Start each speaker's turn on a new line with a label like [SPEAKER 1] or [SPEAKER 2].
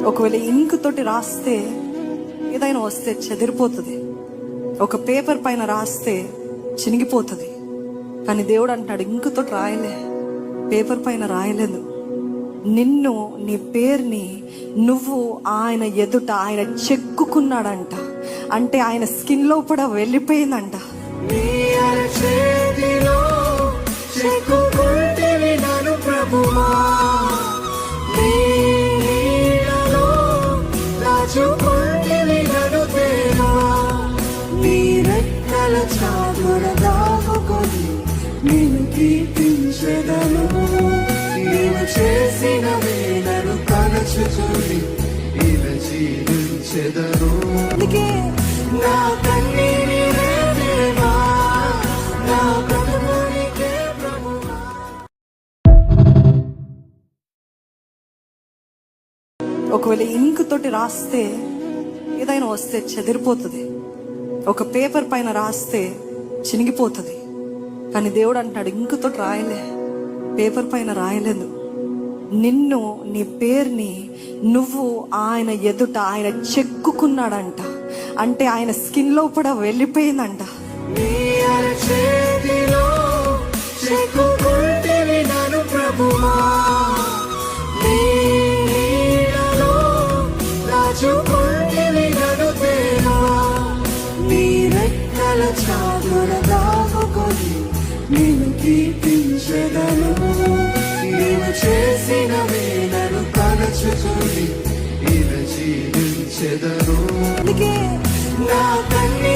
[SPEAKER 1] ఒకవేళ ఇంక్ తోటి రాస్తే ఏదైనా వస్తే చెదిరిపోతుంది, ఒక పేపర్ పైన రాస్తే చినిగిపోతుంది. కానీ దేవుడు అంటాడు, ఇంక్ తోటి రాయలే, పేపర్ పైన రాయలేదు, నిన్ను, నీ పేరుని నువ్వు ఆయన ఎదుట ఆయన చెక్కుకున్నాడంట. అంటే ఆయన స్కిన్ లో కూడా వెళ్ళిపోయిందంట.
[SPEAKER 2] నేను కీర్తించెదను, నీవు చేసిన మేలను తలచుకొని ఇలా జీవించెదను. నా కన్నీని దేవా, నా బ్రతుకునికే ప్రభువా.
[SPEAKER 1] ఒకవేళ ఇంక్ తోటి రాస్తే ఏదైనా వస్తే చెదిరిపోతుంది, ఒక పేపర్ పైన రాస్తే చినిగిపోతుంది. కానీ దేవుడు అంటాడు, ఇంక్ తోటి రాయలే, పేపర్ పైన రాయలేదు, నిన్ను, నీ పేరుని నువ్వు ఆయన ఎదుట ఆయన చెక్కుకున్నాడంట. అంటే ఆయన స్కిన్ లో కూడా వెళ్ళిపోయిందంట.
[SPEAKER 2] నేను కీర్తించెదను, నీవు చేసిన మేలను తలచుకొని ఇలా జీవించెదను. నా కన్నీ